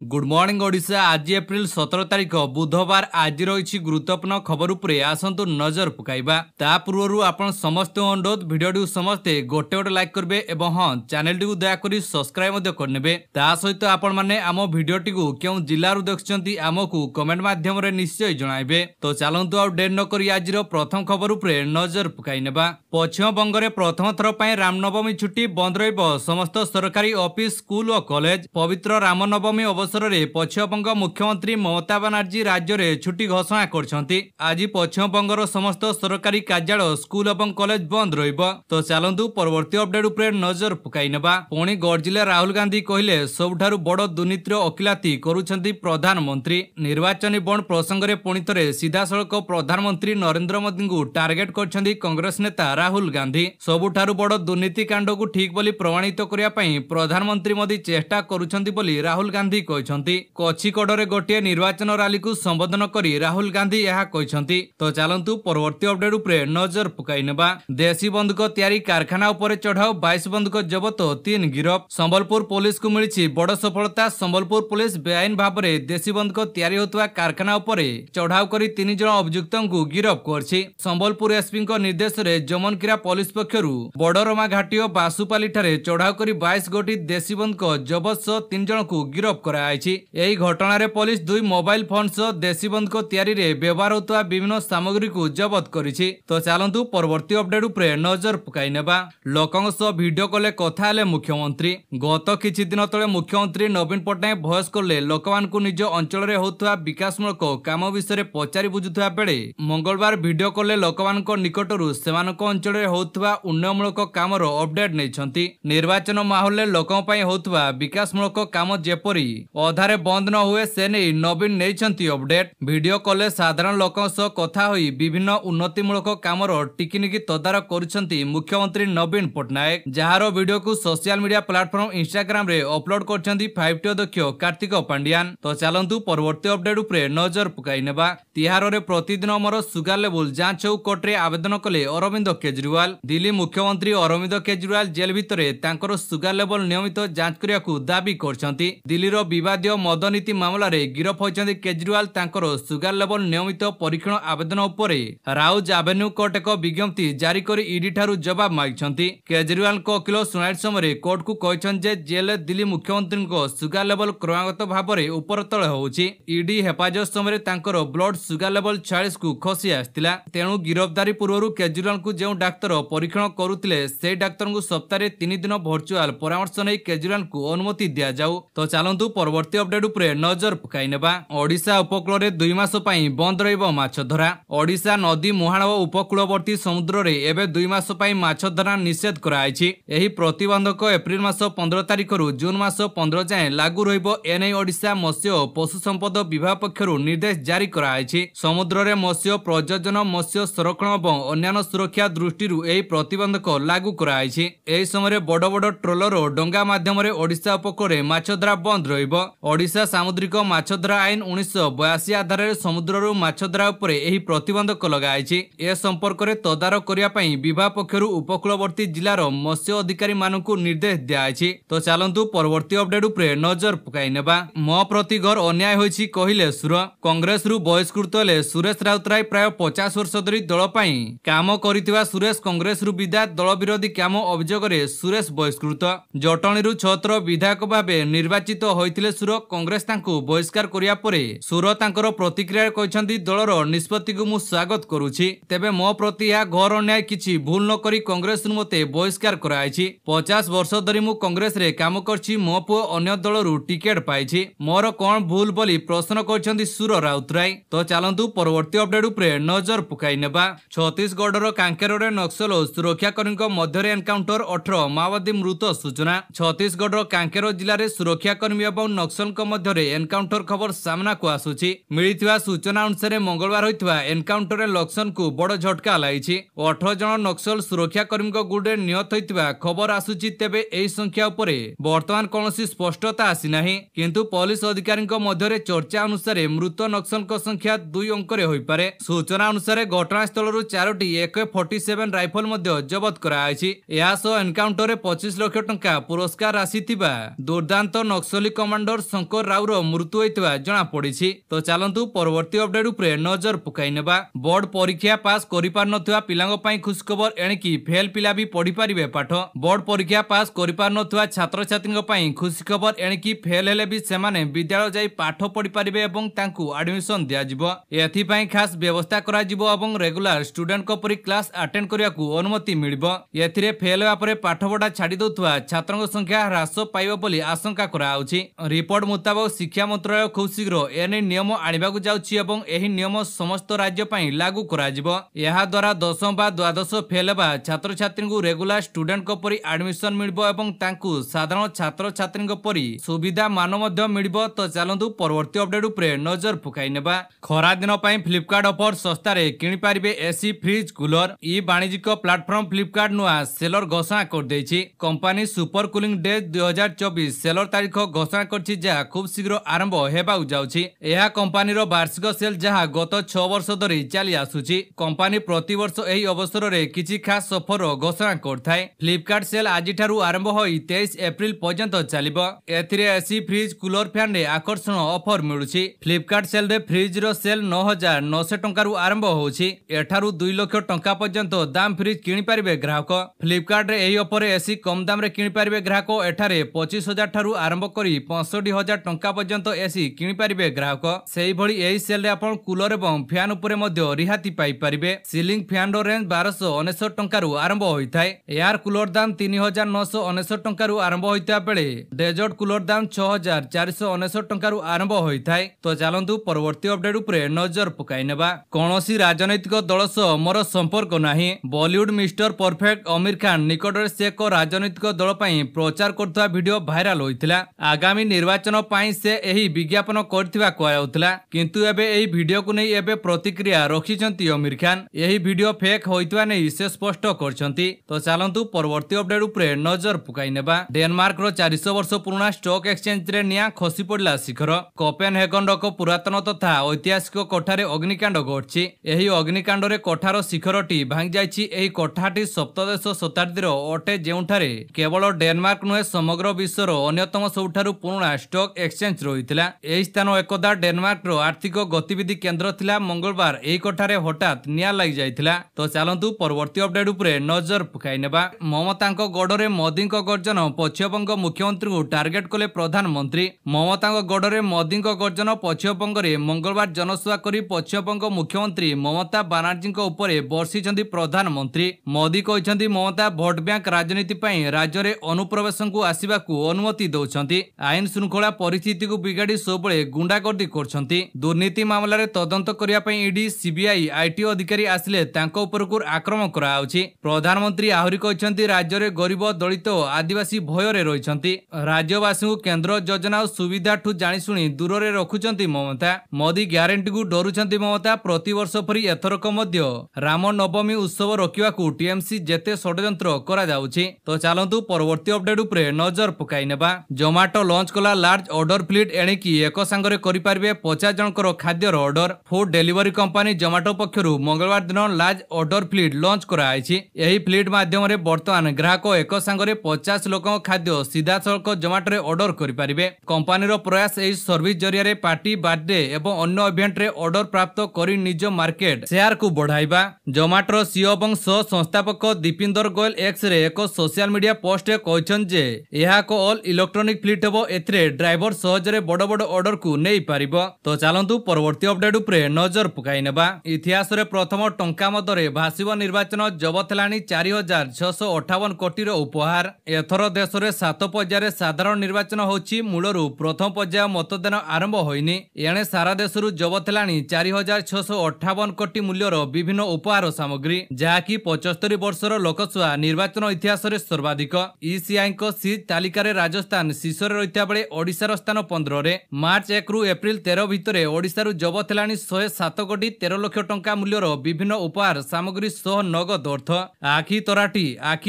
Good morning Odisha. आज April 17 तारिख बुधवार। आज रही गुरुत्वपूर्ण खबर उपरे आसतु नजर पकाइबा। ता पूर्व आपण समस्त अनुरोध भिडियो समस्ते गोटे गोटे लाइक करेंगे और हाँ चैनल टी दयाकोरी सब्सक्राइब करने। ता सहित आपण मैंने आम भिडियोटी को क्यों जिलू देखुं आमको कमेंट माध्यम निश्चय जनइबे। तो चलतु आउ डेर नक आज प्रथम खबर उपरे नजर पकाई। पश्चिम बंग में प्रथम थर पर रामनवमी छुट्टी बंद रहिबो। समस्त सरकारी ऑफिस स्कूल और कॉलेज। पवित्र रामनवमी अवसर में पश्चिमबंग मुख्यमंत्री ममता बनर्जी राज्य में छुट्टी घोषणा करछंती। आज पश्चिमबंगर समस्त सरकारी कार्यालय स्कूल और कॉलेज बंद रहिबो। तो चलतु परवर्ती अपडेट उपरे नजर पकाई नेबा। पुणी गर्जिले राहुल गांधी कहले सबुठारु बड़ दुर्नीतिर अकिलाती करुछंती प्रधानमंत्री। निर्वाचन बंड प्रसंग में पुणी थे सीधासलख प्रधानमंत्री नरेंद्र मोदी को टार्गेट करछंती कांग्रेस नेता राहुल गांधी। सबुठारु बड़ दुर्नीति कांड को ठीक बोली प्रमाणित करिया पई प्रधानमंत्री मोदी चेष्टा करुछंती बोली राहुल गांधी कहछंती। कोझिकोडरे गोटे निर्वाचन रैली को संबोधन करी राहुल गांधी यह कहछंती। तो चलतु परवर्ती अपडेट उपरे नजर पकाई नेबा। देशी बंदूक तैयारी कारखाना उपरे चढ़ाऊ 22 बंदूक जबत 3 गिरफ। संबलपुर पुलिस को मिली बड़ सफलता। संबलपुर पुलिस बेआईन भाव में देशी बंदूक तैयारी होता कारखाना उपरे चढ़ाऊ कर 3 जन अभियुक्त को गिरफ करछि। संबलपुर एसपी निर्देश में जमनकिरा पुलिस पक्षर बड़रमा घाटी और बासुपाली ठारे चढ़ाऊ कर 22 गोटी देशी बंदूक जबत सह 3 जन को गिरफ कराई। यही घटना पुलिस 2 मोबाइल फोन सह देशी बंदूक तैयारी रे व्यवहार होता विभिन्न सामग्री को जबत करिछि। तो चलतु परवर्ती अपडेट उपरे नजर पकाई नेबा। लोकंग सह वीडियो कॉल कथा हेले मुख्यमंत्री। गत किछि दिन तले मुख्यमंत्री नवीन पट्टनायक भॉइस कॉल लोकमान को निज अंचल रे होता विकासमूलक काम विषय पचारि बुझुथुवा बेले मंगलवार वीडियो कॉल लोकमान निकटरू सेमानक अंचल रे होता उन्नयनमूलक कामर अपडेट नैछंती। निर्वाचन माहौल में लोकं पई होता विकासमूलक काम जेपरी अधारे बंद न हुए से नहीं नवीन नैछंती अपडेट। वीडियो कॉल साधारण लोकं सह कथा होई विभिन्न उन्नतिमूलक कामर टिकिनिकी तदारख करुछंती मुख्यमंत्री नवीन पट्टनायक। जहार वीडियो को सोशल मीडिया प्लेटफॉर्म इंस्टाग्राम रे अपलोड करछंती 5T अध्यक्ष कार्तिक पांड्यान। तो चलतु परवर्ती अपडेट उपरे नजर पकाई नेबा। तिहार रे प्रतिदिन अमर सुगार लेवल जांच कोर्ट रे आवेदन कले अरविंद केजरीवाल। दिल्ली मुख्यमंत्री अरविंद केजरीवाल जेल भितरे तांकर सुगार लेवल नियमित जांच करियाकू दाबी करछंती। दिल्लीर विवादीय मद नीति मामला रे गिरफ होइछंती केजरीवाल। तांकर सुगार लेवल नियमित परीक्षण आवेदन उपरे राउज एवेन्यू कोर्ट एक विज्ञप्ति जारी करी ईडी ठारू जवाब मागिछंती। केजरीवाल को वकील सुनाई समय कोर्ट को कहछन जे जेल दिल्ली मुख्यमंत्री को सुगार लेवल क्रमागत भाव में ऊपर तल होउछि। ईडी हेफाजत समय तांकर ब्लड सुगार लेवल 40 को खसी आस्तिला। तेणु गिरफ्तारी पूर्व केजरीवाल को जो डाक्तर परीक्षण करुथिले से डाक्तर को सप्ताह 3 दिन वर्चुआल परामर्श नहीं केजरीवाल को अनुमति दिया जाऊ। तो चलतु परवर्ती अपडेट उपरे नजर पकाई नेबा। ओडिशा उपकूल रे 2 मास पई बंद रहिबो माछ धरा। ओडिशा नदी मुहाण और उपकूलवर्ती समुद्र रे एबे 2 मास पई माछ धरा निषेध कराइछि। एही प्रतिबंधक एप्रिल मास 15 तारिख रु जून मास 15 जाए लागू रहिबो। एनै ओडिशा मत्स्य और पशु संपद विभाग पक्षरु निर्देश जारी कराइछि। समुद्र रे मत्स्य प्रजनन मत्स्य संरक्षण और अन्य सुरक्षा दृष्टि एही प्रतिबंधक लागू कराइछि। एही समय बड़ बड़ ट्रोलर और डंगा माध्यम रे ओडिशा उपकूल रे माछ धरा बंद रहिबो। ओडिशा सामुद्रिक माछ धरा आईन 1982 आधार रे समुद्ररु माछ धरा उपरे एही प्रतिबंधक लगाइछि। ए संपर्क रे तदारख करिया पई विभाग पक्षरु उपकूलवर्ती जिलार मत्स्य अधिकारी मानकु निर्देश दियाइछि। तो चलंतु परवर्ती अपडेट उपरे नजर पकाई नेबा। मो प्रति घर अन्याय होइछि कहिले सुर। कांग्रेस रु बहिष्कृत हेले सुरेश राउतराय। प्राय 50 वर्ष धरी दल पई काम करितिबा सुरेश कांग्रेस रु विधायक दल विरोधी काम अभियोग रे सुरेश बहिष्कृत। जटणी रु 6 थर विधायक भाबे निर्वाचित होइतिले सुर। कांग्रेस तांको बहिष्कार करिया परे सुर तांकर प्रतिक्रिया कहछंती दलर निष्पत्ति को मु स्वागत करूछि। तेबे मो प्रति या घर अन्याय किछि भूल न करी कांग्रेस रु मते बहिष्कार कराइछि। 50 वर्ष धरी मु कांग्रेस रे काम करछि। मो पुओ अन्य दल रु टिकेट पाइछि। मोर कोन भूल बोली प्रश्न करछंती सुर राउतराय। तो चलंतु परवर्ती अपडेट उपरे नजर पकाई नेबा। छत्तीसगढ़ कांकेर रे नक्सल और सुरक्षाकर्मी मध्य एनकाउंटर 18 माओवादी मृत सूचना। छत्तीसगढ़ कांकेर जिले में सुरक्षाकर्मी और नक्सल मध्य एनकाउंटर खबर सामना को आसुछि। मिलिथिबा सूचना अनुसार मंगलवार होइथिबा एनकाउंटर लक्ष्मण को बड़ झटका लाइछि। 18 जन नक्सल सुरक्षाकर्मी गुडे निहत होइथिबा खबर आसुछि। तेबे एही संख्या उपरे वर्तमान कोनोसी स्पष्टता आसी नाही। किंतु पुलिस अधिकारी मध्य चर्चा अनुसार मृत नक्सल संख्या 2 अंक रे होई पारे। सूचना अनुसार घटनास्थल 4टी AK-47 राइफल मध्य जबत कराइछि। एनकाउंटर 25 लाख टंका पुरस्कार राशि थिबा दुर्दांत नक्सली कमांडो कमांडर शंकर राउर मृत्यु होइतबा जणा पड़िछि। तो चलंतु परवर्ती अपडेट उपरे नजर पकाई नेबा। बोर्ड परीक्षा पास करि पार नथुवा पिलांग पई खुश खबर एणिकी फेल पिला भी पढ़ी पारिबे पाठ। बोर्ड परीक्षा पास करि पार नथुवा छात्र छात्रींग पई खुशी खबर एणिकी फेल हेले भी सेमाने विद्यालय जाई पाठ पढ़ी पारिबे एवं तांकू एडमिशन दिया जिवो। एथि पई खास व्यवस्था करा जिवो एवं रेगुलर स्टूडेंट को परी क्लास अटेंड करियाकू अनुमति मिलिबो। एथिरे फेल हेबा परे पाठ पढ़ा छाड़ी दउथुवा छात्रंग संख्या ह्रास पाइबो बोली आशंका करा आउछि। रिपोर्ट मुताबिक शिक्षा मंत्रालय खूब शीघ्र एने नियम आनिबाकू जाउछि एवं एही नियम समस्त राज्य पई लागू करा जिवो। एहा द्वारा 10 बा द्वादश फेल हेबा छात्र छात्री को रेगुलर स्टूडेंट को परी एडमिशन मिलिबो एवं तांकू साधारण छात्र छात्री को परी सुविधा मान मध्य मिलिबो। तो चलंतु परवर्ती अपडेट उपरे नजर पकाई नेबा। खरा दिन पई फ्लिपकार्ट ऑफर सस्ता रे किनि पारिबे एसी फ्रिज कूलर। ई वाणिज्यिक प्लेटफॉर्म फ्लिपकार्ट नुआ सेलर घोषणा कर देछि। कंपनी सुपर कूलिंग डे 2024 सेलर तारीख घोषणा करछि जहा खूब शीघ्र आरंभ हेबाउ जाउछि। एहा कंपनी रो वार्षिक सेल जहा गत 6 वर्ष धरि चली आसुछि। कंपनी प्रति वर्ष एही अवसर रे किछि खास ऑफर घोषणा करथाय। फ्लिपकार्ट सेल आजि ठारू आरंभ होई 23 एप्रिल पर्यंत चलिबो। एथिरे एसी फ्रिज कूलर फैन रे आकर्षण ऑफर मिलुछि। फ्लिपकार्ट सेल रे फ्रिज रो सेल 9900 टंका रु आरंभ होउछि। एठारू 2 लाख टंका पर्यंत दाम फ्रिज किनि पारिबे ग्राहक। फ्लिपकार्ट रे एही ऑफर एसी कम दाम रे किनि पारिबे ग्राहक। एठारे 25,000 ठारू आरंभ करी 65,000 टंका पर्यंत एसी किनि पारिबे ग्राहक। सेही भली एही सेल रे आपण कूलर एवं फैन उपरे मध्य रिहाती पाई पारिबे। सीलिंग फैन रो रेंज 1299 टंका रु आरंभ होइथाय। एआर कूलर दाम 3999 टंका रु आरंभ होइता बेले डेजर्ट कूलर दाम 6499 टंका रु आरंभ होइथाय। तो चलंतु परवर्ती अपडेट उपरे नजर पकाई नेबा। कोनोसी राजनैतिक दल सह मोर संपर्क नाही। बॉलीवुड मिस्टर परफेक्ट आमिर खान निकटरे से एक राजनैतिक दल पई प्रचार करथवा वीडियो भाइराल होइथिला। आगामी निर्वाचन पई से एही विज्ञापन करथिबा कहउथिला, किंतु एबे एही वीडियो को नै एबे प्रतिक्रिया रखिचंती आमिर खान। एही वीडियो फेक होइतवा नै से स्पष्ट करचंती। तो चलंतु परवर्ती अपडेट उपरे नजर पकाई नेबा। डेनमार्क रो 400 वर्ष पुराना स्टॉक एक्सचेंज रे निया खसी पड़ला शिखर। कोपेनहेगन रो पुरातन तथा ऐतिहासिक कोठारे अग्निकांड घटछि। एही अग्निकांड रे कोठार शिखरटी भांगी जायछि। एही कोठाटी सप्तदश शताब्दीर अटे जेउठारे केवल डेनमार्क नुहे समग्र विश्वर अन्यतम सबुठारु पुराना स्टॉक एक्सचेंज रहितला। एही स्थान एकदा डेनमार्क रो आर्थिक गतिविधि केंद्र थिला। मंगलवार एही कोठारे हठात निया लागि जायतिला। तो चलंतु परवर्ती अपडेट उपरे नजर पकाई नेबा। ममतांको गडरे मोदींको गर्जन पश्चिमबंग मुख्यमंत्री को टार्गेट कले प्रधानमंत्री। ममतांको गडरे मोदींको गर्जन पश्चिमबंग रे मंगलवार जनसभा करी पश्चिमबंग मुख्यमंत्री ममता बानार्जींको उपरे बर्षिचंती प्रधानमंत्री। मोदी कहिसंती ममता भोट बैंक राजनीति पई राज्य रे अनुप्रवेशनकु आसिबाकू अनुमति दउछंती। आईन श्रृंखला परिस्थिति को बिगाड़ी सबले गुंडागर्दी करछंती। दुर्नीति मामला रे तदंत करिया पई ईडी सीबीआई आईटी अधिकारी आसिले तांको उपरकू आक्रमण कराउछि। प्रधानमंत्री आहुरी कहिसंती राज्य रे गरीब दलित आदिवासी भय रे रहिसंती। राज्यवासी को केंद्र योजना और सुविधा ठू जानि सुनी दूर रे रखुचंती ममता। मोदी ग्यारंटी को डरुचंती ममता। प्रतिवर्ष परी एथरक मध्य राम नवमी उत्सव रोकिबाकू टीएमसी जेते षड्यंत्र करा जाउछि। तो चलंतु परवर्ती अपडेट उपरे नजर पकाई नेबा। जोमाटो लॉन्च कला लार्ज ऑर्डर फ्लीट एणिकी एक संगरे करि पारिबे 50 जनकर खाद्यर ऑर्डर। फूड डिलीवरी कंपनी जोमाटो पक्षरु मंगलवार दिन लार्ज ऑर्डर फ्लीट लॉन्च करा आइछि। एही फ्लीट माध्यम रे वर्तमान ग्राहक एक संगरे 50 लोकଙ୍କ खाद्य सीधा सड़क जोमाटो रे ऑर्डर करि पारिबे। कंपनी रो प्रयास एही सर्विस जरिया रे पार्टी बर्थडे एवं अन्य इवेंट रे ऑर्डर प्राप्त करी निज मार्केट शेयर को बढ़ाइबा। जोमाटो सीईओ एवं सह संस्थापक दीपिंदर गोयल एक्स रे एक सोशल मीडिया पोस्ट रे कहछन जे एहा को ऑल इलेक्ट्रॉनिक फ्लीट हेबो। एथरे ड्राइवर सहज रे बड़ बड़ ऑर्डर को नै पारिबो। तो चलंतु परवर्ती अपडेट उपरे नजर पकाई नेबा। इतिहास रे प्रथम टंका मदरे भासिबो निर्वाचन जबत हेलानी 4658 कोटी रो उपहार। एथर देश रे 7 पर्याय साधारण निर्वाचन होछि। मूलरू प्रथम पर्याय मतदान आरंभ होइनी। एणे सारा देशरू जबत हेलानी 4658 कोटी मूल्यर विभिन्न उपहार सामग्री, जहाँकि 75 वर्षर लोकसभा निर्वाचन इतिहास रे सर्वाधिक। ईसीआई को सीट तालिका रे राजस्थान शीर्ष रे रहिता बेले ओडिसा स्थान 15 रे। मार्च 1 रु एप्रिल 13 भितरे ओडिसा रु जबत हेलानी 107 कोटी 13 लाख टंका मूल्यर विभिन्न उपहार सामग्री सह नगद अर्थ। आखि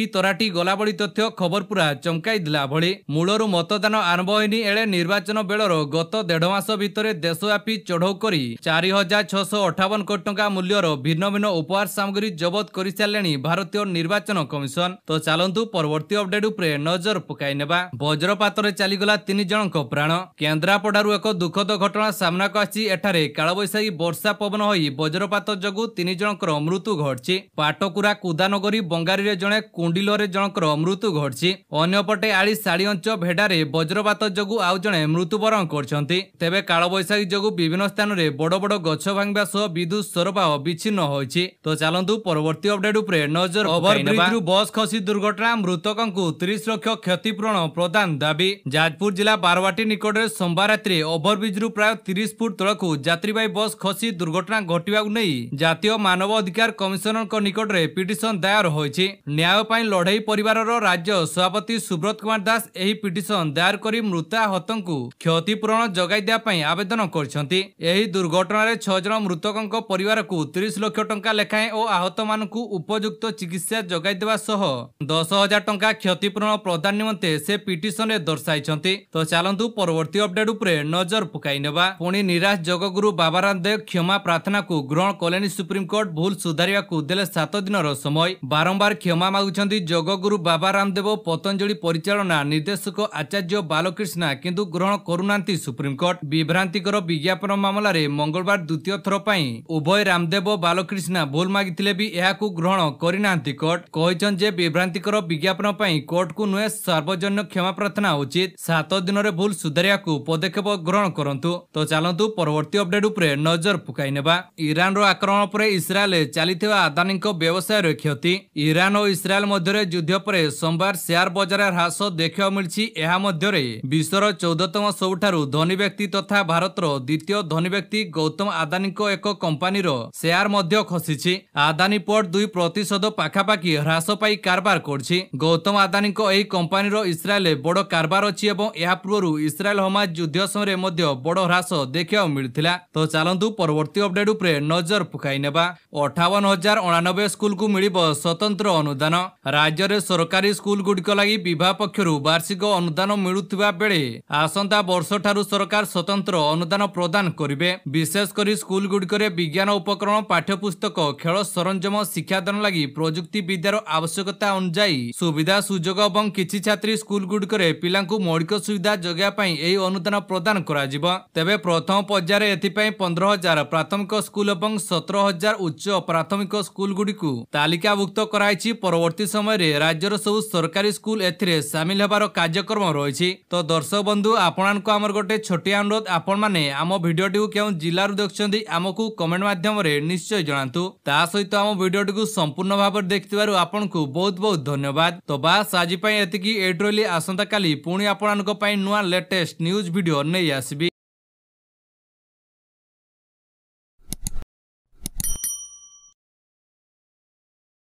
तराटी गला बड़ी तथ्य खबर पूरा चमकाई दिला भली। मूलरू मतदान आरंभ होइनी। एळे निर्वाचन बेलर गत 1.5 मास भितरे देशव्यापी चढ़ऊ करी 4658 कोटी टंका मूल्यर भिन्न भिन्न उपहार सामग्री जबत करि सारलेनी भारतीय निर्वाचन कमिशन। तो चलंतु परवर्ती अपडेट उपरे नजर पकाई नेबा। वज्रपात रे चलीगला 3 जनक प्राण। केन्द्रापड़ारू एक दुखद घटना सामनाक आसी। एठारे कालबैशाखी वर्षा पवन होई वज्रपात जगु 3 जनकर मृत्यु घटछि। पाटकुरा कुदानगरी बंगारी रे जणे कुंडिलोरे जनकर मृत्यु घटछि। अन्यपटे आली साड़ी अंच भेडारे वज्रपात जगु आउ जणे मृत्युवरण करछन्ति। तेबे कालबैशाखी जगु विभिन्न स्थान रे बड़ बड़ गछ भांगबा सह विद्युत सरबराह विच्छिन्न होइछि। तो चलंतु परवर्ती अपडेट उपरे नजर ओवरब्रिज बस खसी दुर्घटना मृतकंकु 30 लाख क्षतिपूरण प्रदान दाबी। जाजपुर जिला बारवाटी निकट में सोमवार राति ओवरब्रिज प्राय 30 फुट तलकू यात्रीवाही बस खसी दुर्घटना घटवा नहीं जातीय मानव अधिकार कमिशनर निकट में पिटिशन दायर होइछि। न्याय पाई लड़ई परिवार राज्य सभापति सुब्रत कुमार दास एही पिटिशन दायर करी मृताहतंकु क्षतिपूरण जगाई दिया पाई आवेदन करछन्ति। एही दुर्घटना रे 6 जन मृतकंक परिवार को 30 लाख टंका लेखाएं और आहत मानकु उपयुक्त चिकित्सा जगाई देवा सह 10,000 टंका क्षतिपूरण प्रदान निमंते से पिटिशन रे दर्शाइछन्ति। तो चलंतु परवर्ती अपडेट उपरे नजर पकाई नेबा। पुणी निराश जगगुरु बाबा रामदेव क्षमा प्रार्थना को ग्रहण कलेनी सुप्रीम कोर्ट भूल सुधारिया को देले 7 दिनर समय। बारंबार क्षमा मागुछन्ति जगगुरु बाबा रामदेव पतंजलि परिचालना निर्देशक आचार्य बालकृष्णा किंतु ग्रहण करुनांती सुप्रीम कोर्ट। विभ्रांतिकर विज्ञापन मामला रे मंगलवार द्वितीय थर पई उभय रामदेव और बालकृष्णा भूल मागिथिले भी एहाकू ग्रहण करिनांती कोर्ट। कहिछन जे विभ्रांतिकर विज्ञापन पई कोर्ट को नुए सार्वजनिक क्षमा प्रार्थना उचित। 7 दिन रे भूल सुधारिया को पदक्षेप ग्रहण करंतु। तो चलंतु परवर्ती अपडेट उपरे नजर पकाई नेबा। ईरान रो आक्रमण पर इस्राएल चलिथिबा अदानी व्यवसाय रे क्षति। ईरान और इस्राएल मध्य युद्ध पर सोमवार शेयर बजार ह्रास देखा मिली। एहा मध्य विश्वर 14तम सबुठारु धनी व्यक्ति तथा भारतर द्वितीय धनी व्यक्ति गौतम आदानी एक कंपानी शेयर मध्य खसी। आदानी पोर्ट 2% पाखापाखि ह्रास पाई कारबार करछि। गौतम आदानी एही कंपानी इस्राएल बड़ कारबार अछि एवं एहा पूर्व इस्राएल हमास युद्ध समय मध्य बड़ ह्रास देखा मिलथिला। तो चलंतु परवर्ती अपडेट उपरे नजर पकाई नेबा। 58,099 स्कूल को मिलिबो स्वतंत्र अनुदान। राज्य रे सरकारी स्कूल गुडिक लागि विभाग पक्षरु वार्षिक अनुदान मिलुथिबा बेले आसंता वर्ष ठारु सरकार स्वतंत्र अनुदान प्रदान करिवे। विशेष करी स्कूल गुडिक रे विज्ञान उपकरण पाठ्यपुस्तक खेल सरंजाम शिक्षादान लागि प्रजुक्ति विद्यार आवश्यकता अनुसायी सुविधा सुजोग और किछि छात्री स्कूल गुडिक रे पिलांकु मौलिक सुविधा जगह पाई एही अनुदान प्रदान करा जिवो। तेबे प्रथम पर्यायर एथिपाई 15,000 प्राथमिक स्कूल और 17,000 उच्च प्राथमिक स्कूल गुडिकु तालिकाभुक्त कराइछि। परवर्ती समय रे राज्यर सब सरकारी स्कूल एथिरे शामिल हेबार कार्यक्रम रहिछि। तो दर्शक बंधु आपनको आमर गोटे छोटिया अनुरोध, आपण माने आम भिडियोटी को केउ जिल्लारु देखछन्ती आमकु कमेंट माध्यम रे निश्चय जणांतु। ता सहित आम भिडियोटी को संपूर्ण भाव देखिथिबारु आपनको बहुत बहुत धन्यवाद। तो बास आज पई एतिकी एड्रोली आसंता काली पुणी आपनको पई नुआ लेटेस्ट न्यूज वीडियो नै आसीबी।